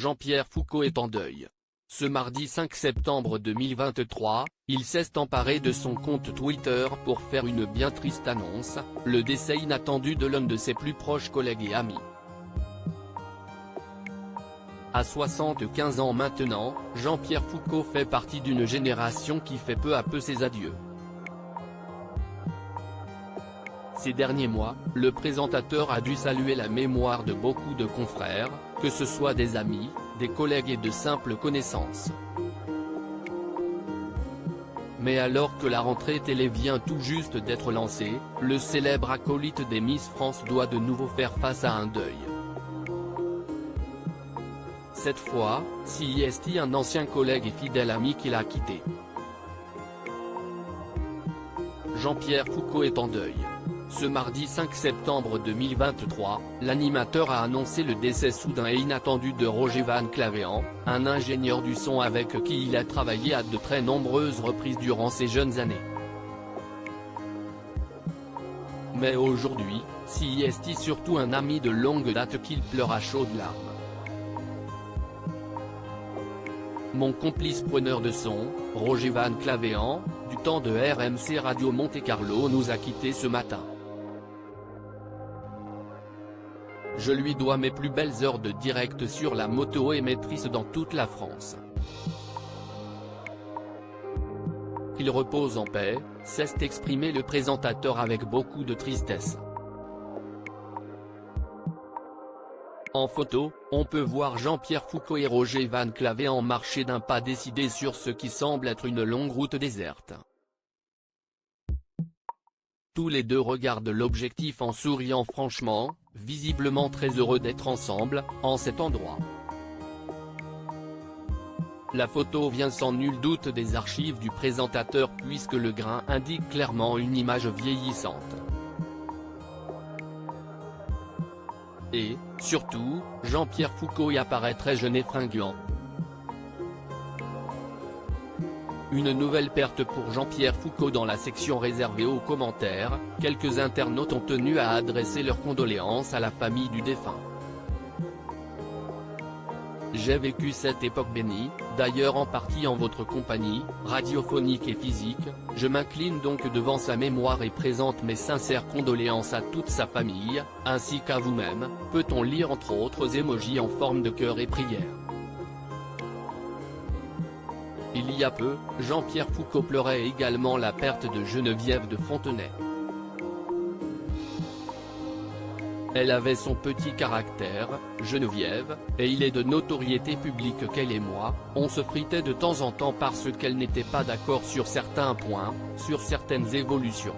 Jean-Pierre Foucault est en deuil. Ce mardi 5 septembre 2023, il s'est emparé de son compte Twitter pour faire une bien triste annonce, le décès inattendu de l'un de ses plus proches collègues et amis. À 75 ans maintenant, Jean-Pierre Foucault fait partie d'une génération qui fait peu à peu ses adieux. Ces derniers mois, le présentateur a dû saluer la mémoire de beaucoup de confrères, que ce soit des amis, des collègues et de simples connaissances. Mais alors que la rentrée télé vient tout juste d'être lancée, le célèbre acolyte des Miss France doit de nouveau faire face à un deuil. Cette fois, c'est un ancien collègue et fidèle ami qui l'a quitté. Jean-Pierre Foucault est en deuil. Ce mardi 5 septembre 2023, l'animateur a annoncé le décès soudain et inattendu de Roger Van Clavéant, un ingénieur du son avec qui il a travaillé à de très nombreuses reprises durant ses jeunes années. Mais aujourd'hui, c'est surtout un ami de longue date qu'il pleure à chaudes larmes. Mon complice preneur de son, Roger Van Clavéant, du temps de RMC Radio Monte-Carlo nous a quittés ce matin. Je lui dois mes plus belles heures de direct sur la moto émettrice dans toute la France. Qu'il repose en paix, s'est exprimé le présentateur avec beaucoup de tristesse. En photo, on peut voir Jean-Pierre Foucault et Roger Van Clavéant marcher d'un pas décidé sur ce qui semble être une longue route déserte. Tous les deux regardent l'objectif en souriant franchement, visiblement très heureux d'être ensemble, en cet endroit. La photo vient sans nul doute des archives du présentateur puisque le grain indique clairement une image vieillissante. Et, surtout, Jean-Pierre Foucault y apparaît très jeune et fringant. Une nouvelle perte pour Jean-Pierre Foucault. Dans la section réservée aux commentaires, quelques internautes ont tenu à adresser leurs condoléances à la famille du défunt. J'ai vécu cette époque bénie, d'ailleurs en partie en votre compagnie, radiophonique et physique, je m'incline donc devant sa mémoire et présente mes sincères condoléances à toute sa famille, ainsi qu'à vous-même, peut-on lire entre autres émojis en forme de cœur et prière. Il y a peu, Jean-Pierre Foucault pleurait également la perte de Geneviève de Fontenay. Elle avait son petit caractère, Geneviève, et il est de notoriété publique qu'elle et moi, on se fritait de temps en temps parce qu'elle n'était pas d'accord sur certains points, sur certaines évolutions.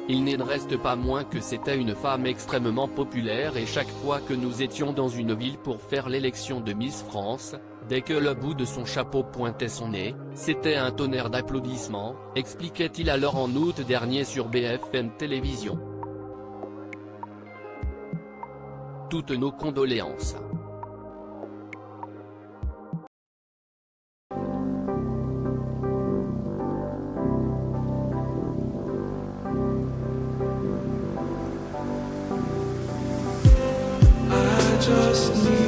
Il n'en reste pas moins que c'était une femme extrêmement populaire et chaque fois que nous étions dans une ville pour faire l'élection de Miss France, dès que le bout de son chapeau pointait son nez, c'était un tonnerre d'applaudissements, expliquait-il alors en août dernier sur BFM Télévision. Toutes nos condoléances. I just need